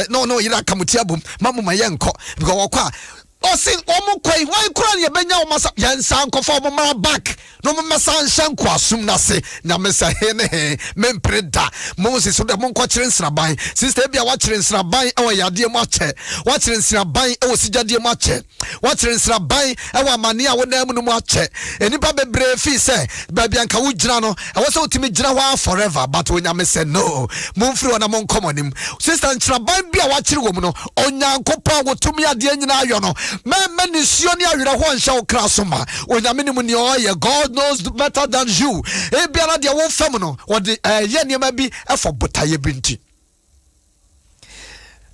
no you like kamutiabum mamu mayenko because wakwa osi omu kwai wan kura ne benya o masa yansan kofo mo back no mo masa shan kwasum na se na mesa he ne mempreda Moses so de mo nko kire nsraban sister bia wa kire nsraban e wo yade mo ache wa kire nsraban e wo sigade mo ache wa kire nsraban e wo amane a wo na mu no mo ache enipa bebre fi se ba bia nka wo gira no e wo se utimi gira wa forever but when am say no mo mfiri wona mo nkomonim sister nsraban bia wa kire wo mu no onyankopon wo tumi ade anyina ayo no men ni sioni awira ho nhya wo krasoma onyame mu ni oye God knows better than you e biara de wo fam no wo de ye niam bi efo botaye binti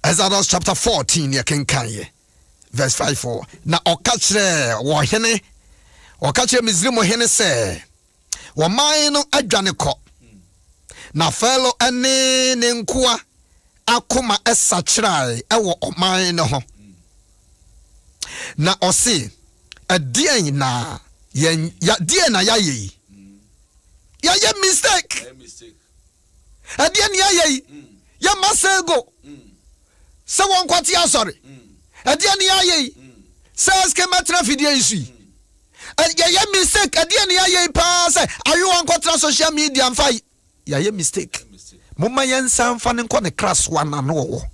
Exodus chapter 14 ye kenkan ye verse 54 na okachre wo hene okachre Misrim hene se wo man no adwane kɔ na felo ene ne nkoa akoma esachrai ewo oman no ho na osi adien na ya dien na ya ye mistake adien ya ye ya masego se won kwati asori adien ya ye se skema trafidie isu ya mistake adien ya ye pa se ayu won kwatra social media mfa ya mistake mumma yensan fa ne nko ne crash wana no wo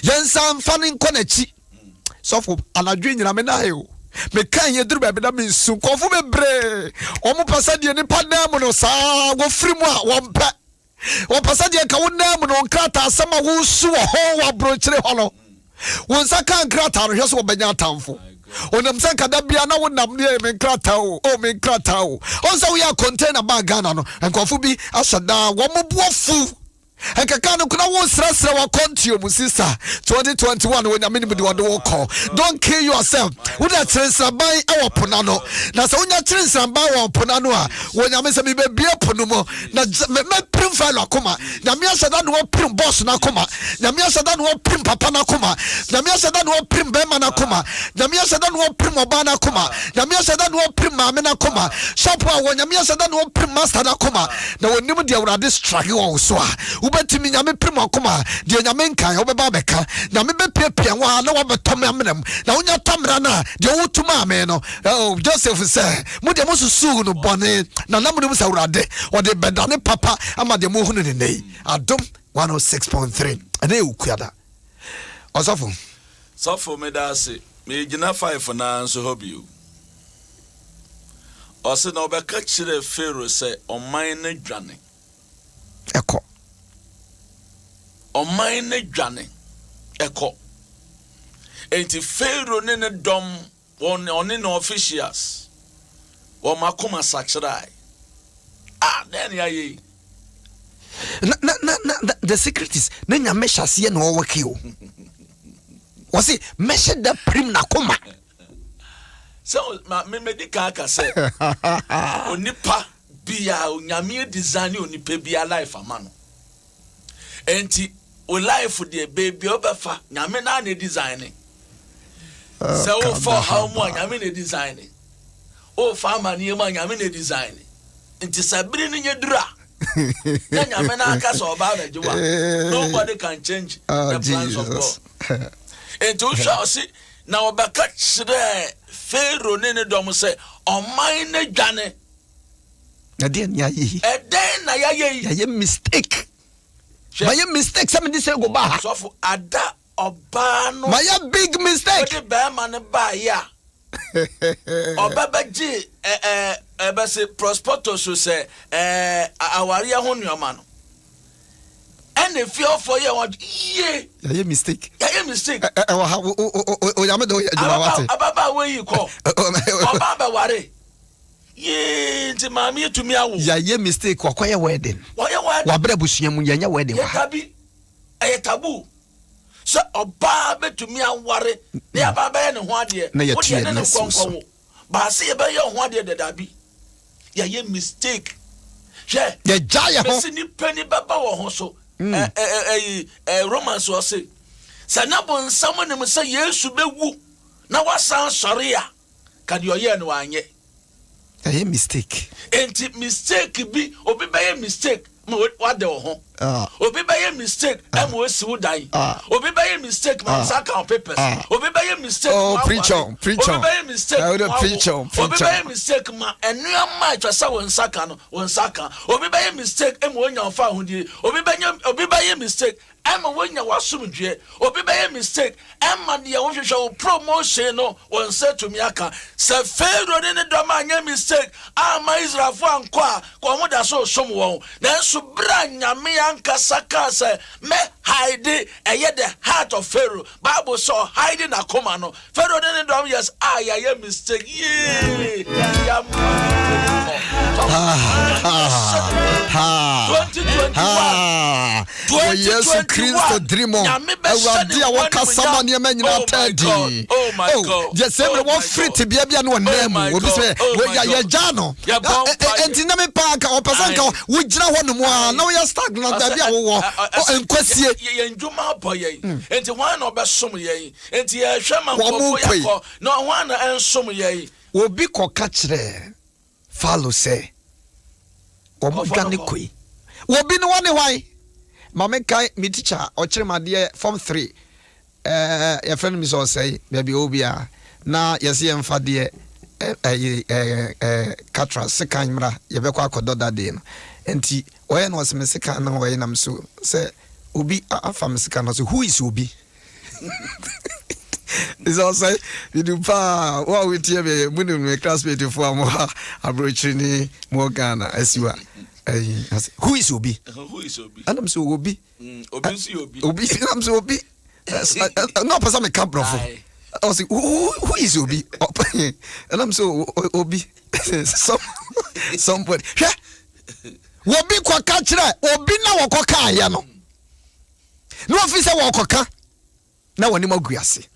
yensan fa ne nko na chi sofo anadwe nyina me na ayo me kan ye duru ba na me nsu kofu bebre omo pasade ni padam no saa wo firi mu a wo mpa wo pasade ka wo nam no nkrata asama wo su ho wa brochire ho no wo nsa kan nkrata no hweso wo benya atamfo onam san kada bia na wo nam ne me nkrata o me nkrata o onsa wo ya container bag Ghana no nkofu bi asada wo mo buofu Ekaka no kuna wo srasra wa kontio mu sister 2021 when amini bi de wo call don't kill yourself wo da trensraban e wo pona no na se wonya trensraban wo pona no a wo nyame se bi bie pono mo na me prim file akoma na me asada no wo prim boss na akoma na me asada no wo prim papa na akoma na me asada no wo prim bema na akoma na me asada no wo prim oba na akoma na me asada no wo prim maame na akoma shop wa wo nyame asada no wo prim master na akoma na wonim de awurade struggle wo so a betimi nyame prim akoma de nyame nkan obeba beka nyame bepepia wa na wa betom amnam na wonya tamra na de wotuma ame no Joseph say mu de mususu no bone na namudum sawurade o de bedane papa ama de mo hunu ne nei adom 106.3 ane ukuada osofo me da se me gina 5 na so hobby o se na obeka kire Pharaoh say oman na dwane eko oman na dwane eko enti Pharaoh ne ne dom one no officials o makoma sachirai then ya ye na the secret is na nyame hyase na wo wake o wasi meshe da prim na koma so me medika aka say onipa bia nyame design onipa bia life amano enti o life de baby obefa nyame na na design so for how mo nyame na design o fa mani ma nyame na design enti sabiri ni nyedura na nyame na aka so ba na jiwa nobody can change the plans of God enti o sha si na obeka kire Pharaoh ne dom say oman na dwane eden ya yi eden na ya ye mistake my mistake somebody say go back so for ada oba no my big mistake the be man ba ya obaba ji be say prospectus so say aware ho nuoma no and fear for you ye mistake o ya me do juma wate ababa we yi ko obaba ware ye nti maami etumi awo ye mistake kwaye wedding wa bra busuamu ye wedding wa tabi tabu so oba betumi aware na ababa ye ne ho ade o de ne konko ba se ye be ye ho ade de dabi ye mistake she ye jaye ho se ni pani baba wo ho so Romans was say sanabo nsam ne mse Yesu bewu na wasan sore a ka de oye ne wanye a mistake enti mistake bi obi be mistake what the ho. Obi by a mistake, I'm with Sudan. Obi by a mistake, my second papers. Obi by a mistake, preach on. By a mistake, preach on. Obi by a mistake, and you are my one second. Obi by a mistake, and when you're found, Obi by a mistake. Emma when you was soon, Obi by a mistake, Emma the official promotion one said to me, Sir Pharaoh in the domain mistake, my Israel one qua, Quamoda so someone, then Subranya me anka sakasa, me hide, and yet the heart of Pharaoh, Bible saw hiding a commando, Pharaoh in the dom, yes, I am mistake, yea, 2021 Kristo dream on awurade a waka sama ne ma nyina tadi oh just say we want free to bia no name obi say we ya ja no enti na me pa ka opesa nka wo gina ho no mu a na we stagnant da bia wo enkwasie ye ndwuma boy enti wan na obesom ye enti ye hwema nkofo yakọ na wan na ensom ye obi koka kire follow say omo dwane koi obi no wane why Mama kai mi teacher ochire made form 3 your friend me so say baby obia na yesi emfa de katra sekan mra ye be kwa akodo dade no enti oye no se mesika na oye nam so say obi afa mesika na so who is obi is also we do pa what we tie be munu me classmate for am abrochiri ni mo Ghana asiwa who is Obi? Who is Obi? And I'm so Obi. Obi is Obi. Obi, I'm so Obi. No, person me camp bro. I was like, who is Obi? And I'm so Obi. Somebody. Obi kwa kachira. Obi na wakoka ya no. No officer wakoka. Na wani maguase.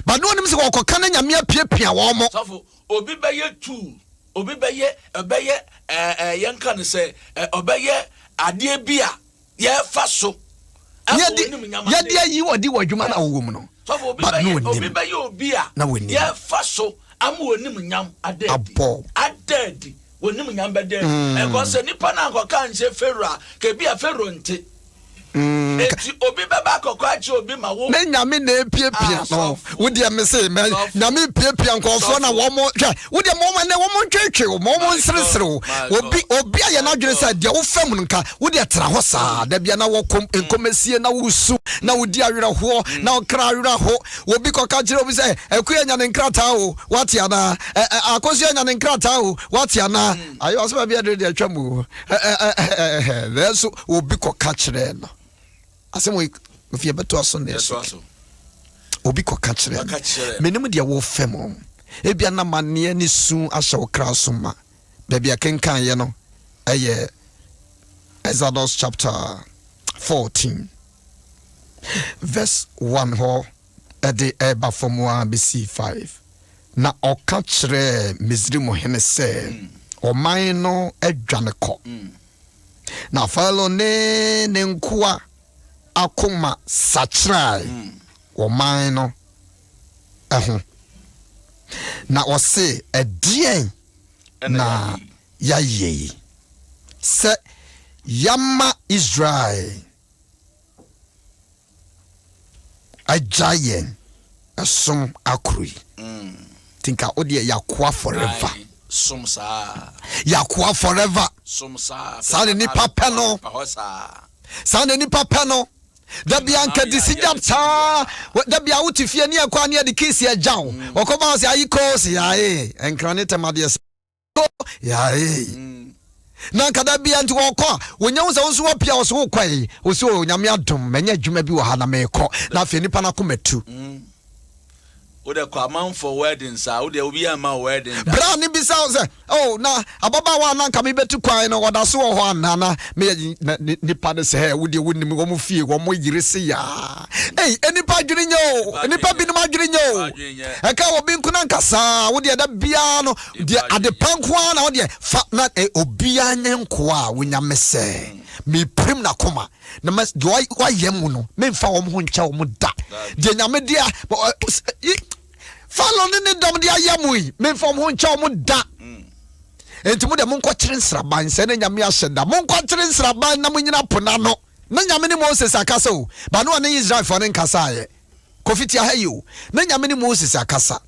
But no one say wakoka na nyame apiapia wo mo. So Obi be ye two. Obi beye yanka ne say obeye ade bia ye fa so ye de yi wodi wadwuma na wo mu no obi beye obi a ye fa so am wonim nyam adadi wonim nyam bede e go say nipa na akoka nche Pharaoh ke bia Pharaoh nte eti obi baba akokọ achi obi ma wo me nyame na epiepia no wo de me say me nyame epiepia nkofo na wo mo hwe wo de mo na wo mo twetwe wo mo nsresere obi aye na dwere say de wo fam nka wo de tra ho saa da bia na wo enkomesie na wo su na wo di awere ho na wo kra awere ho obi koka kire obi say ekuya nya ne nkrata o wati ana akosi nya ne nkrata o wati ana ayo asba bia de atwamu leso obi koka kire no asemo if you beto aso na eso obi koka kire menim de wo fem ebia na mane ni su ahye wo kra so ma bia kenkan ye no eye Exodus chapter 14 verse 1 ho ede eba from 1 BC 5 na oka kire Misrim hene se oman no adwane ko na Pharaoh ne nkoa akoma sachrai oman no eho na ose edien na yaye se yama Israel ajayen asom akuri tinka odie yakwa forever somsa yakwa forever somsa sane ni papa no sane ni papa no da bia nka disijapta da bia utifie ni akwa ni adikisi ajaw okoba se ayiko se yae enkrane temade yae na kada bia nti wokọ wonyawo se wonso wapia wo so kwai wo so nyame adom manya adwuma bi wo ha na mekọ na afi nipa na komatu Ode kwa man for wedding sa ode obi ama wedding da bra ni bisa say oh na ababa wa na nka me betu kwan no woda so ho anana me nipa de say wode wonim wo mo fie wo mo yirese ya enipa dwene nyo enipa bi no adwene nyo e ka obi nkuna nkasa wode da bia no de ade pankwa na wode fa na obi anyenko a wonyamese me prim na koma na mas do wa yemu no me mfa wo ho ncha wo da de nyame dia Pharaoh ne dom de ayamui me from ho ncha wo da enti mo de mo nkɔkyere nsraban sɛ ne nyame ahyɛda mo nkɔkyere nsraban na mo nyina pona no na nyame ne Moses akasa o ba no ne Israel fo ne nkasa aye kofiti ahayo na nyame ne Moses akasa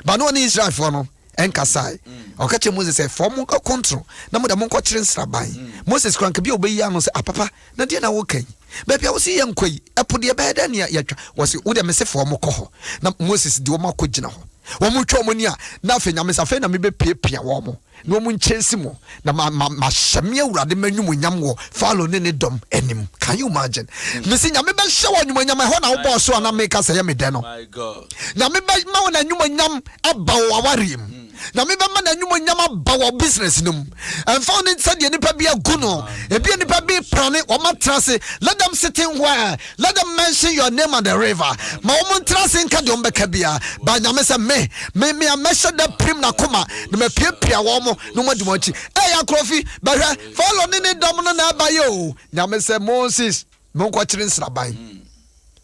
ba no ne Israel fo no enkasa okache Moses say for mo control na mo de mo nkɔkyere nsraban Moses kranka bi obeyi ano say apapa na de na wo kan ba bia wo si yenkoi epo de be da ne yatwa wo si wo de me se for mo kɔ hɔ na Moses de wo makɔgyina hɔ wo mu twa mo ni a na fe nyame sa fe na me be piapia wo mo na wo mu nkyɛnsi mo na ma hyɛme awurade manwum nyam wo Pharaoh ne dom anim. Can you imagine? Me si nyame be hyɛ wo nwum nyam hɔ na wo bɔ so na make say me de no my god nyame be ma wo na nwum nyam aba wo awarem na me be ma na nwum nyam aba wo business num and found it said nipa bi agu no ebi nipa bi prane wo matrase let them sitting where let them mention your name on the river ma wo montrase nka de ombeka bia ba nyame say me a measure the prim na koma na me piapia wo mo no mo di mo chi ya krofi ba hwɛ Pharaoh ne dom no na abaye o nyame say Moses mo nkɔ kyere nsraban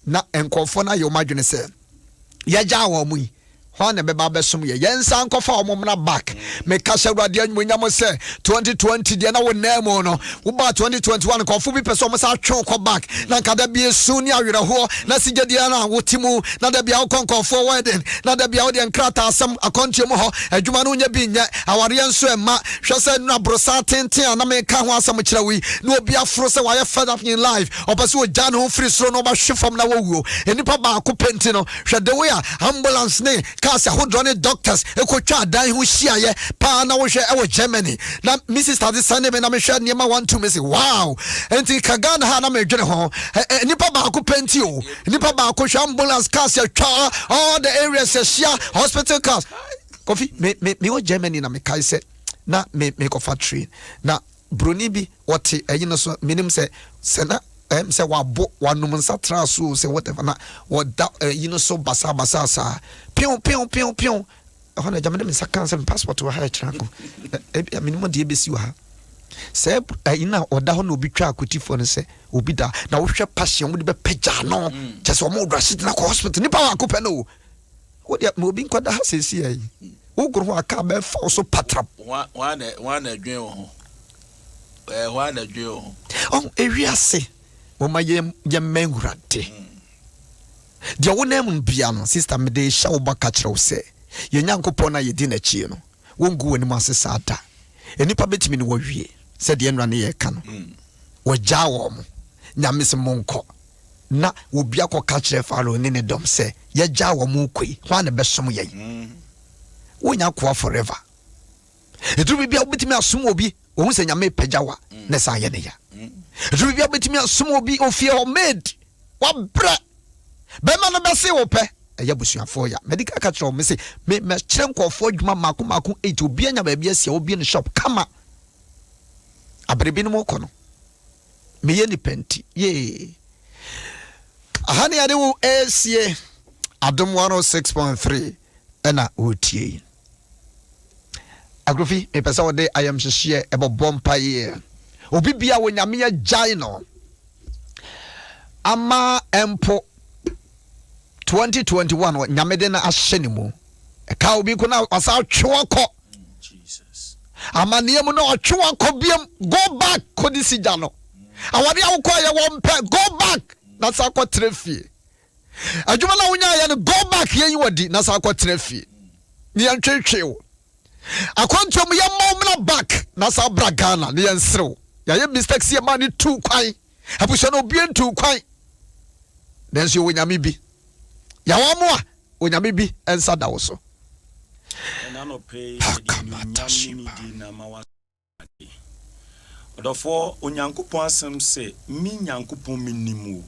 na enkɔfo na yɛ omadwene sɛ yɛgya wo mu yi hɔ na bɛba bɛsom yɛ yɛnsa nkɔfa wo mmra back me ka hyɛ awurade anyuonyam sɛ 2020 deɛ na wo na mu no wo ba 2021 kɔfo bi pɛ sɛ ɔmo sa atwe kɔ back na nkada bi esu ne awerɛhoɔ na sigye deɛ na wo timu na da bia wo kɔnkɔfo wedding na da bia wo de nkrata asɛm akɔntie mu hɔ adwuma no nya bi nyɛ awareɛ nso ɛma hwɛ sɛ no abrosa tenten a na me ka ho asɛm kyerɛ wi na obi aforo sɛ wayɛ fed up in life ɔpɛ sɛ ogya ne ho firi soro na ɔbɛhwe fam na wɔwuo enipa baako penti no hwɛ de we a ambulance ne kasi ahodrone doctors ekotwa adan ho hyiaye pa na wo hwe e Germany na Mrs. Tadi Sunday me na me hwe niema 1-2 me say wow enti Kagana ha na me dwene ho nipa ba ko penti o nipa ba ko hwe ambulance cars atwa all the areas hia hospital cars Kofi me wo Germany na me kai se na me ko factory na broni bi wote eyi no so minim se na say wabo wanum nsa traso say whatever na woda you know so basa sa pion ho na jamade me saka say passport wa ha trako e minimum de ebesi wa say ina oda ho na obi twa akotifo no say obi da na wo hwe passion wo de be pagya no chese o mo drashit na ko hospital ni pa wa ko pe no wo de mo obi nkoda ha sesi ayi wo gro ho aka be fa so patrap wa na adwen wo ho wa na adwen wo ho ewiase Mama ye mengurate. Dia wonem bia no sister me de hya wo baka kire wo se. Ye nyankopon na ye di na chie no. Wongu wani mu asesa ada. Enipa betimi ne wo wie. Se de enra ne ye ka no. Wo gya wo mo. Nyame se monko. Na wo bia ko ka kire Pharaoh ne dom se ye gya wo mo koi. Hwa na besom ye. Wo nya kwa forever. Edu bia wo betimi asom obi. Wo hu se nyame pagyawa na sa ye ne ya. Rubia betimi asum obi ofie o made wa bra be ma no be se wo pe eya busuafo ya medical catcher me se me kyere nkofo adwuma mako 8 obi anya ba bia sia obi ne shop kama abrebi no moko no me ye ni penti ye ahani ade wo esie adom 106.3 ena otie agrofi me pesa wo de ayam hye ebo bompa ye obi bia wo nyame ya jai no ama empo 2021 nyame de na ahye ne mu e ka obi ko na asa twa ko Jesus ama ne mu na twa ko biem go back ko disi ja no awade awko ye wo mpe go back na sa ko trefie adwuma na wonya ye no go back ye yi wodi na sa ko trefie ni antwetwe wo akontom ye mo back na sa bra Ghana ne nsrew ya ye mistakes ye man tu kwan abuso no bi ntu kwan nanso wo nyame bi ya wo mo a wo nyame bi ensa da wo so na no pay na mawa odofo onyankopon asem se mi nyankopon minimu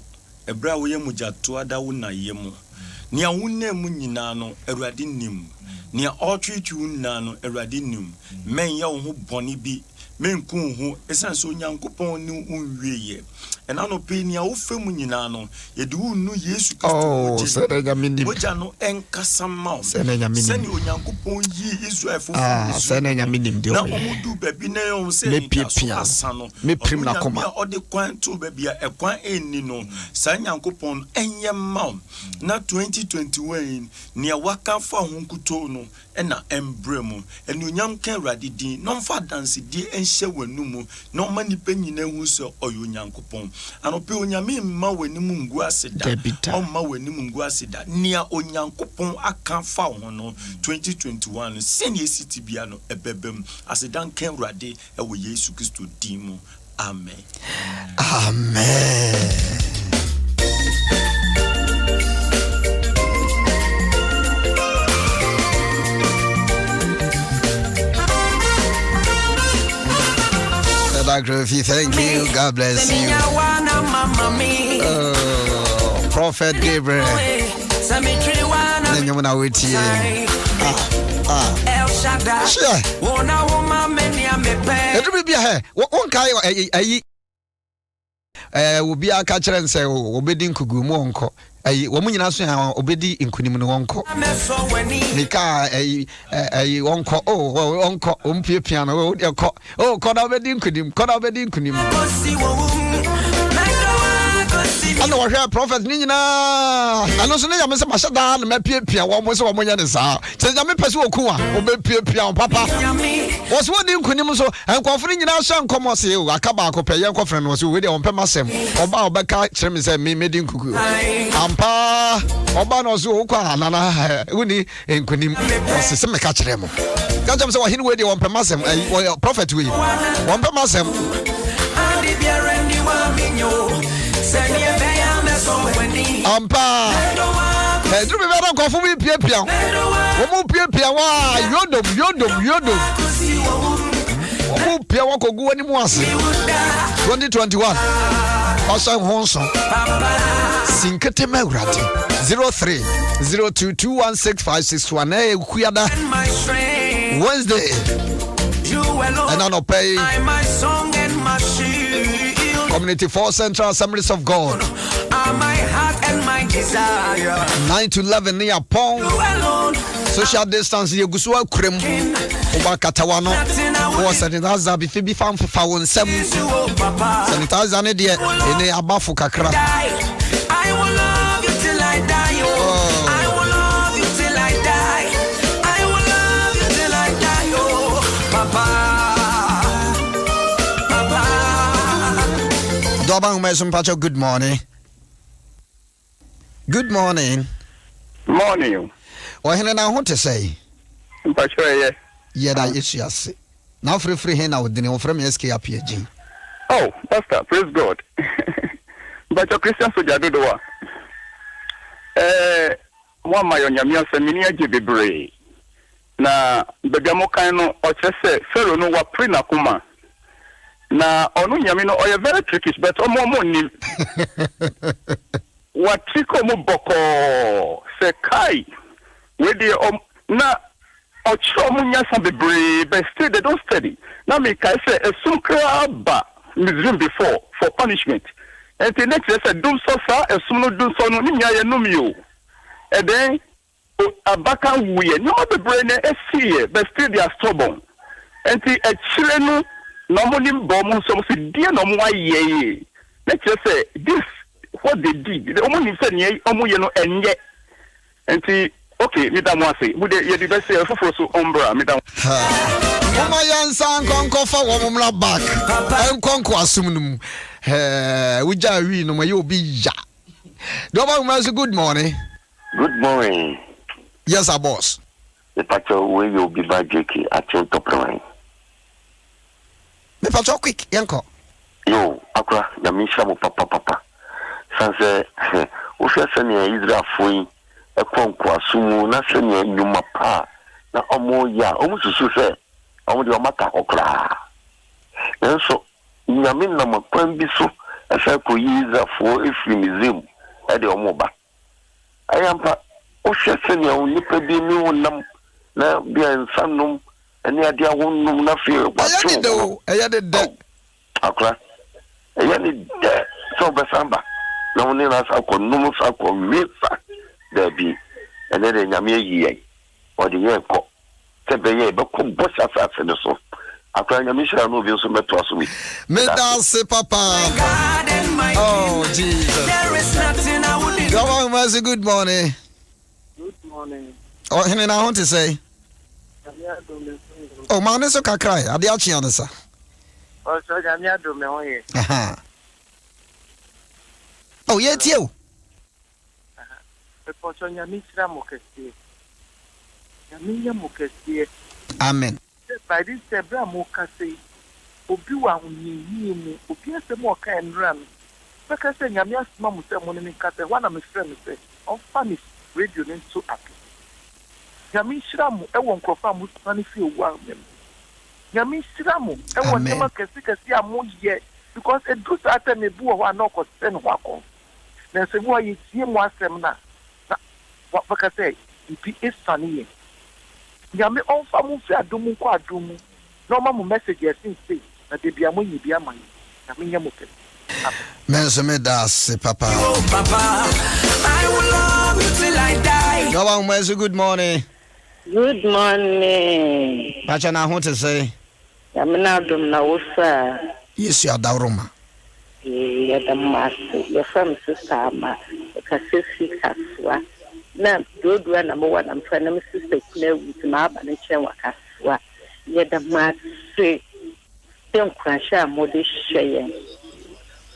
ebra wo ye mujato ada wo na ye mu nia wonna mu nyina no awurade nim nia otwetwu na no awurade nim men ye wo ho bone bi menku ho esan so nyankopon ni unwiye ena no pe ni a wo fam nyina no ye de unu Yesu Kristo se na nyamini moja no enkasa ma se na nyamini se ni onyankopon yi Israel fo se na nyamini ndio na omudu baby na yo se ni asano me prim na koma ode kwan to baby a ekwan enni no sa nyankopon enye ma na 2021 ni awaka fa honkuto no ena embremu enu onyam kan Awurade din no mfa dance die enhye wanumu no ma nipa nyina hu so oyo nyankopon anope onyame mma wanimu ngu aseda o ma wanimu ngu aseda nia onyankopon aka fa ho no 2021 senior city bia no ebebem asedan kan Awurade e wo Yesu Kristo din mu amen amen. Thank you. God bless you. Prophet Gabriel. Obi aka kyerɛ nsɛ obedi nkugu mu onko wo mu nyina so ya obedi nkunim no onko nika onko onko ompie piano wo de kɔ kɔda obedi nkunim ana wɔhwɛ prophet ni nyina ano so ne yame sɛ mahyɛda na mapie pia wo mo sɛ wo nya ne saa sɛ nyame pɛ sɛ oku a obepie pia papa wo so wodi nkunim so enkɔfo ni nyina so nkɔmɔ se o aka ba akɔpɛ yɛ nkɔfrɛ no so we de ɔmpɛ masɛm ɔba ɔbɛka kyerɛ me sɛ me medi nkuku ampa ɔba no so okɔ anana woni nkunim ɔse sɛ meka kyerɛ mo ka kyerɛ sɛ wɔhene we de ɔmpɛ masɛm prophet we ɔmpɛ masɛm ampa drum be ran kofo bi piapia wo mu piapia wa yodom wo mu pia wa kogu wani mu ase 2021 passion honso sinkete ma Awurade 0302216561 kuyada Wednesday and on pay my song and my shield Community 4 Central Assemblies of God my heart and my desire 9 to 11 near Pong social distance yegusuwa krem oba katawano wo sanitizer bi fi bi fa mfa won sam sanitizer ne de ene abafu kakra I will love you till I die I will love you till I die I will love you till I die papa Doba umesum pacho good morning. Good morning. Morning. O hene na ho te say. Mpacho ye. Ye da yesu ase. Na free he na odine wo frame SK apg. Oh, pastor, praise God. Mpacho Christian soja dodo wa. Mo ma yo nyame asemi age bebre. Na begamo kan no o chese fero no wa pre na kuma. Na onu nyame no o very tricky but omo ni. Watiko mu boko se kai we dey na ocho mu nyasa bebre but still they don't study na me kai say esum kra ba misdream before for punishment and the next say dum so sa esum no dum so no ni nya ye num yo and then abaka wuye no bebre na esie but still they are stubborn and the echire no no mo ni bo mu so se die no mo aye let's say this what they did the only thing ye omoye no enye enti okay me da mo ase wo de ye di be say foforo so ombra me da mama yansa nkonko fa wo mumla back nkonko asum num we ja wi no ye obi ja do ba mo say good morning. Good morning. Yes sir boss. The pacho we you be bajeki at your top line. Me pacho quick yanko. Yo akra ya misha mo papa sanse o hwese ne Israel foi ekonko asumu na se ne nyuma pa na omo ya omo susu se omo de omata okra enso nyame na makwan bi so asa ko Israel fo efimizem e de omo ba ayampa o hwese ne o nipa bi ni wonam na bia insanum ɛne ade a wonnom na fe ɛyɛ de akra ɛyɛ ne dɛ sɛ ɔbɛsamba na wo ne na sa kɔ nom sa kɔ mesa dabi ɛne de nyame ayi yɛn ɔde yɛn kɔ sɛ bɛyɛ bɛkɔ bɔ asase no so akra nyame hyira no obi nso mɛtoa so wi medase papa oh Jesus Mercy, good morning. Good morning. Oh, hene na ho te say. Oh, ma ne so kakrai, ade achi ane sa. Oh, so nyame adom me ho ye. Aha. Oh, ye tie o. Aha. Pepo so nyame sira mo kese. Nyame ye mo kese. Amen. By this sebra mo kase. Obi wa hunyi mu, obi asem o ka enra no. Beka se nyame asema mo se mo ne kase, wa na me frɛ me se. On family radio ne so api. Nyame sira mo e won krofa mo tani fi owu amem. Nyame sira mo e won tema kese a mo ye because it do that me bu ho na ko se no akọ. Na se bu ayi tie mo asem na. Wa beka se ipi esani ye. Nyame on fa mo fi adomu ko adomu. No ma mo message esin say na de bia mo yi bia man. Nyame nya mo kese. Mense me das papa. Oh, papa, I will love you till I die. Go on, Mercy, good morning. Good morning. Pacha na ho te say. Yamina dum na wosa. Yes, you are Dauroma. Ya da masi. Ya fam sister ma. Ka sisi kaswa. Na dodo na mo wa na mfa na sister kuna wuti ma aba ne chen wa kaswa. Ya da masi. Tem kwasha mo de hyeyen.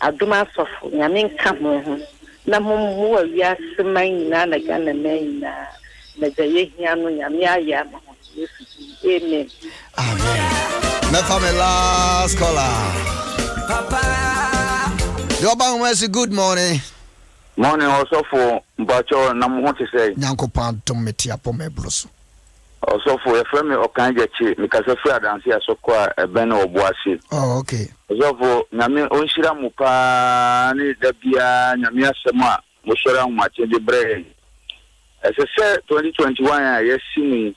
Aduma sofo nyame nka mo ho na mo awia seman na na gana na na jaye hia no nyame aya mo Yesu amen Amen. My family last caller. Papa. Go on, Mercy, good morning. morning also for mbacho na mo te say Nyankopon tom metia po mebloso. also for a friend o kan jechi mikasa free adanse asoko a ebe na oboase. Oh, okay. Also for nyame onhira mu pa ne da bia nyame asem a mo hira mu ache de bre. Ese se 2021 a yesini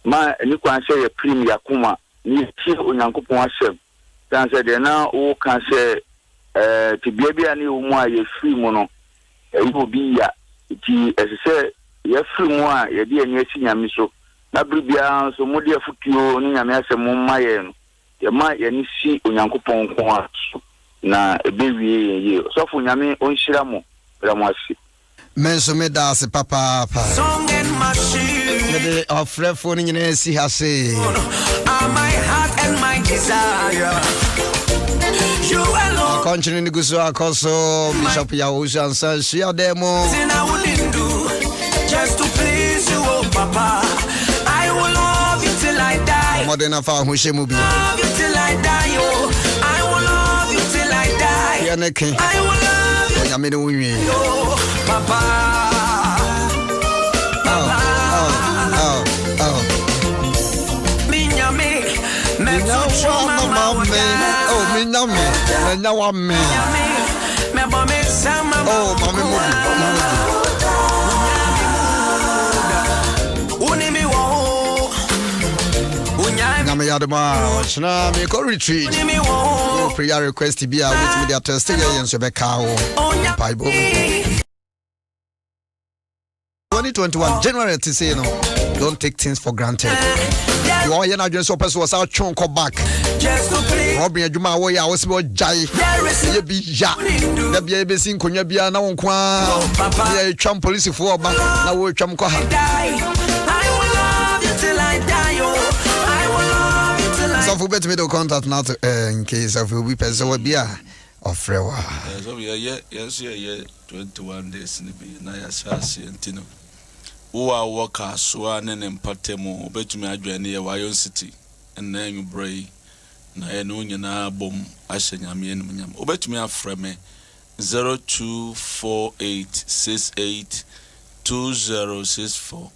ma ni kwan se ye prim yakuma ni ti onyankopon asem. Dan se de na o kan se ti bia bia ni o mu a ye free mu no e wo bi ya ti ese se ye free mu a ye de anya si nyame so na bribia so modi afutuo ni nyame asem maye no ye ma ye ni si onyankopon ko a na ebewie ye so fu nyame onhira mo bra mo asi Menso me das papa. Song and machine. Me de ofre phone nyina si ha se. Are my heart and my desire. You alone. Continue ni guso akoso Bishop ya usansa shia demo. Sin I wouldn't do just to please you, oh papa. I will love you till I die. Modena fa ho hye mu bi. Love you till I die, oh. I will love you till I die. Ya ne ken. I will love you, Ya me no wi. oh papa. Minyame, me tuchu mama wada. Oh, minyame. Na wa me. Me bo me sama Oh, mama mu. Unimi wo. Unyami Na me ya de ma. Chna me ko retreat. unimi wo. Prayer request bi a with me the test yen so be ka wo. Bible. 2021 January to say no. Don't take things for granted. You are na adwen so person was out chon come back. Just to please. Robin adwuma wo ya wo se wo jai. Ye bi ya. Na bia be sin konwa bia na wo kwa. Ya twam police fo oba na wo twam ko ha. I will love you till I die, oh. I will love you till I So for better me do contact now to in case of we person will be a ofrewa. So we are yes 21 days ni bi na ya shasi ntino. Uwa waka soa ne ne mpatemu obetumi adwane ye Wayon City na enwubrei na ye no nyina bom ahye nyame enum nyam obetumi afrɛ me 0248682064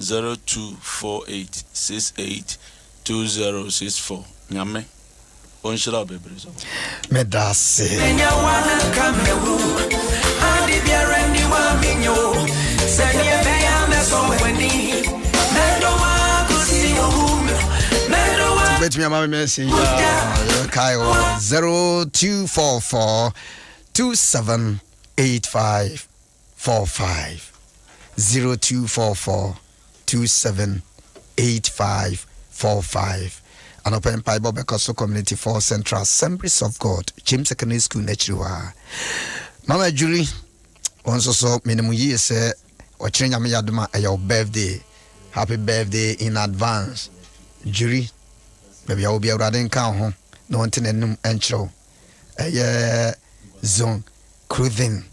0248682064 nyame onshira bebre so Medase. Enya wana kamewu. Andi biarendi wa minyo. Seni beya meso weni. Mendo wa kusi ohum. bet me my message. Kyle 0244 278545 0244 278545 and open Bible because community for Central Assemblies of God James Secondary School Naturwa Mama Julie once so minimum years say watching me yaduma your birthday happy birthday in advance Julie maybe I will be a riding count home no one to name entro zone clothing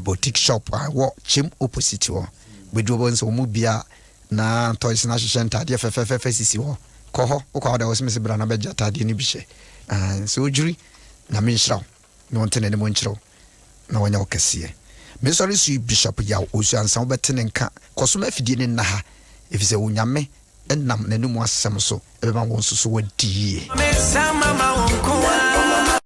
boutique shop I walk Jim opposite you we do once mubia na toys na shenta de ffffcc ho koho okwa da was Mr. Brana beja tade ni bihye so juri na me nshraw no wonte ne mo nchraw na wonya okase me sorry su bishop ya osu ansan betene nka koso ma fidie ne na ha efise wonyame enam nanumu asem so ebe ma won so so wadi me sama ma won ko wa